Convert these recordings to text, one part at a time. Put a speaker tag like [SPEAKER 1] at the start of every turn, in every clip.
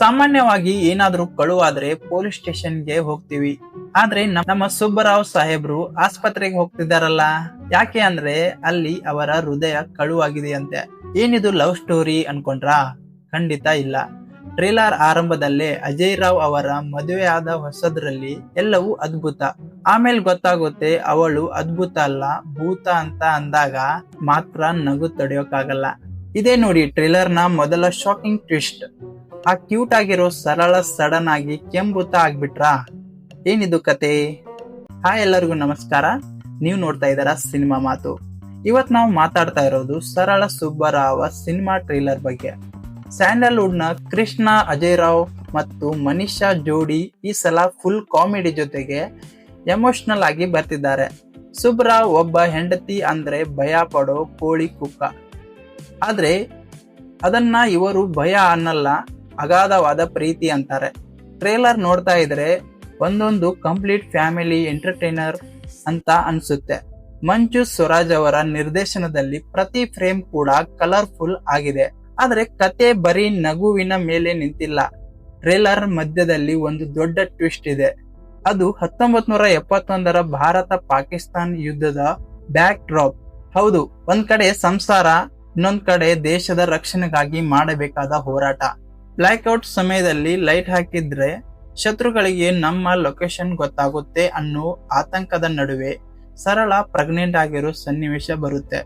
[SPEAKER 1] ಸಾಮಾನ್ಯವಾಗಿ ಏನಾದ್ರೂ ಕಳುವಾದ್ರೆ ಪೊಲೀಸ್ ಸ್ಟೇಷನ್ಗೆ ಹೋಗ್ತೀವಿ. ಆದ್ರೆ ನಮ್ಮ ಸುಬ್ಬರಾವ್ ಸಾಹೇಬ್ರು ಆಸ್ಪತ್ರೆಗೆ ಹೋಗ್ತಿದಾರಲ್ಲ, ಯಾಕೆ ಅಂದ್ರೆ ಅಲ್ಲಿ ಅವರ ಹೃದಯ ಕಳುವಾಗಿದೆಯಂತೆ. ಏನಿದು ಲವ್ ಸ್ಟೋರಿ ಅನ್ಕೊಂಡ್ರಾ? ಖಂಡಿತ ಇಲ್ಲ. ಟ್ರೇಲರ್ ಆರಂಭದಲ್ಲೇ ಅಜಯ್ ರಾವ್ ಅವರ ಮದುವೆ ಆದ ಹೊಸದ್ರಲ್ಲಿ ಎಲ್ಲವೂ ಅದ್ಭುತ. ಆಮೇಲೆ ಗೊತ್ತಾಗುತ್ತೆ ಅವಳು ಅದ್ಭುತ ಅಲ್ಲ ಭೂತ ಅಂತ ಅಂದಾಗ ಮಾತ್ರ ನಗು ತಡೆಯೋಕ್ಕಾಗಲ್ಲ. ಇದೇ ನೋಡಿ ಟ್ರೇಲರ್ ನ ಮೊದಲ ಶಾಕಿಂಗ್ ಟ್ವಿಸ್ಟ್. ಆ ಕ್ಯೂಟ್ ಆಗಿರೋ ಸರಳ ಸಡನ್ ಆಗಿ ಕೆಂಭೂತ ಆಗ್ಬಿಟ್ರಾ? ಏನಿದು ಕತೆ? ಹಾಯ್ ಎಲ್ಲರಿಗೂ ನಮಸ್ಕಾರ. ನೀವು ನೋಡ್ತಾ ಇದ್ದಾರಾ ಸಿನಿಮಾ ಮಾತು. ಇವತ್ ನಾವು ಮಾತಾಡ್ತಾ ಇರೋದು ಸರಳ ಸುಬ್ಬರಾವ ಸಿನಿಮಾ ಟ್ರೇಲರ್ ಬಗ್ಗೆ. ಸ್ಯಾಂಡಲ್ವುಡ್ ನ ಕೃಷ್ಣ, ಅಜಯ್ ರಾವ್ ಮತ್ತು ಮನೀಷಾ ಜೋಡಿ ಈ ಸಲ ಫುಲ್ ಕಾಮಿಡಿ ಜೊತೆಗೆ ಎಮೋಷನಲ್ ಆಗಿ ಬರ್ತಿದ್ದಾರೆ. ಸುಬ್ಬರಾವ್ ಒಬ್ಬ ಹೆಂಡತಿ ಅಂದ್ರೆ ಭಯ ಪಡೋ ಕೋಳಿ ಕುಕ್ಕ. ಆದ್ರೆ ಅದನ್ನ ಇವರು ಭಯ ಅನ್ನಲ್ಲ, ಅಗಾಧವಾದ ಪ್ರೀತಿ ಅಂತಾರೆ. ಟ್ರೇಲರ್ ನೋಡ್ತಾ ಇದ್ರೆ ಒಂದೊಂದು ಕಂಪ್ಲೀಟ್ ಫ್ಯಾಮಿಲಿ ಎಂಟರ್ಟೈನರ್ ಅಂತ ಅನ್ಸುತ್ತೆ. ಮಂಜು ಸ್ವರಾಜ್ ಅವರ ನಿರ್ದೇಶನದಲ್ಲಿ ಪ್ರತಿ ಫ್ರೇಮ್ ಕೂಡ ಕಲರ್ಫುಲ್ ಆಗಿದೆ. ಆದ್ರೆ ಕತೆ ಬರೀ ನಗುವಿನ ಮೇಲೆ ನಿಂತಿಲ್ಲ. ಟ್ರೇಲರ್ ಮಧ್ಯದಲ್ಲಿ ಒಂದು ದೊಡ್ಡ ಟ್ವಿಸ್ಟ್ ಇದೆ. ಅದು 1971ರ ಭಾರತ ಪಾಕಿಸ್ತಾನ್ ಯುದ್ಧದ ಬ್ಯಾಕ್ ಡ್ರಾಪ್. ಹೌದು, ಒಂದ್ ಕಡೆ ಸಂಸಾರ, ಇನ್ನೊಂದ್ ಕಡೆ ದೇಶದ ರಕ್ಷಣೆಗಾಗಿ ಮಾಡಬೇಕಾದ ಹೋರಾಟ. ಬ್ಲಾಕ್ಔಟ್ ಸಮಯದಲ್ಲಿ ಲೈಟ್ ಹಾಕಿದ್ರೆ ಶತ್ರುಗಳಿಗೆ ನಮ್ಮ ಲೊಕೇಶನ್ ಗೊತ್ತಾಗುತ್ತೆ ಅನ್ನೋ ಆತಂಕದ ನಡುವೆ ಸರಳ ಪ್ರೆಗ್ನೆಂಟ್ ಆಗಿರೋ ಸನ್ನಿವೇಶ ಬರುತ್ತೆ.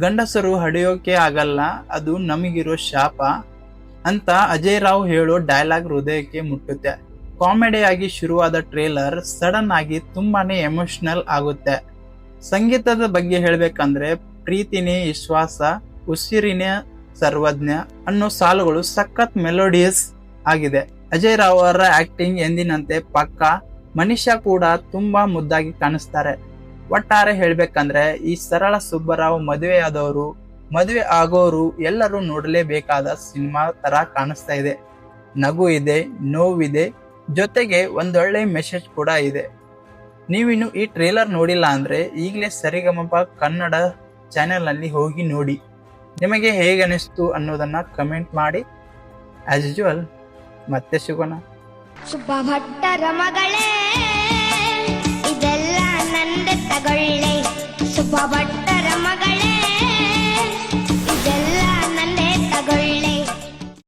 [SPEAKER 1] ಗಂಡಸರು ಹಡಿಯೋಕೆ ಆಗಲ್ಲ, ಅದು ನಮಗಿರೋ ಶಾಪ ಅಂತ ಅಜಯ್ ರಾವ್ ಹೇಳೋ ಡೈಲಾಗ್ ಹೃದಯಕ್ಕೆ ಮುಟ್ಟುತ್ತೆ. ಕಾಮಿಡಿಯಾಗಿ ಶುರುವಾದ ಟ್ರೇಲರ್ ಸಡನ್ ಆಗಿ ತುಂಬಾನೇ ಎಮೋಷನಲ್ ಆಗುತ್ತೆ. ಸಂಗೀತದ ಬಗ್ಗೆ ಹೇಳ್ಬೇಕಂದ್ರೆ ಪ್ರೀತಿನೇ ವಿಶ್ವಾಸ, ಉಸಿರಿನೇ ಸರ್ವಜ್ಞ ಅನ್ನೋ ಸಾಲುಗಳು ಸಖತ್ ಮೆಲೋಡಿಯಸ್ ಆಗಿದೆ. ಅಜಯ್ ರಾವ್ ಅವರ ಆಕ್ಟಿಂಗ್ ಎಂದಿನಂತೆ ಪಕ್ಕ. ಮನೀಷಾ ಕೂಡ ತುಂಬಾ ಮುದ್ದಾಗಿ ಕಾಣಿಸ್ತಾರೆ. ಒಟ್ಟಾರೆ ಹೇಳ್ಬೇಕಂದ್ರೆ ಈ ಸರಳ ಸುಬ್ಬರಾವ್ ಮದುವೆಯಾದವರು, ಮದುವೆ ಆಗೋರು ಎಲ್ಲರೂ ನೋಡಲೇಬೇಕಾದ ಸಿನಿಮಾ ತರ ಕಾಣಿಸ್ತಾ ಇದೆ. ನಗು ಇದೆ, ನೋವಿದೆ, ಜೊತೆಗೆ ಒಂದೊಳ್ಳೆ ಮೆಸೇಜ್ ಕೂಡ ಇದೆ. ನೀವಿನ್ನು ಈ ಟ್ರೇಲರ್ ನೋಡಿಲ್ಲ ಅಂದ್ರೆ ಈಗಲೇ ಸರಿಗಮಪ ಕನ್ನಡ ಚಾನೆಲ್ ನಲ್ಲಿ ಹೋಗಿ ನೋಡಿ. ನಿಮಗೆ ಹೇಗೆ ಅನಿಸ್ತು ಅನ್ನೋದನ್ನ ಕಮೆಂಟ್ ಮಾಡಿ. ಆಸ್ ಯೂಶುವಲ್ ಮತ್ತೆ ಸಿಗೋಣ.
[SPEAKER 2] ಸುಬ್ಬ ಭಟ್ಟರ ಮಗಳೇ ಇದೆಲ್ಲ ನಂದೆ ತಗೊಳ್ಳೆ. ಸುಬ್ಬ ಭಟ್ಟ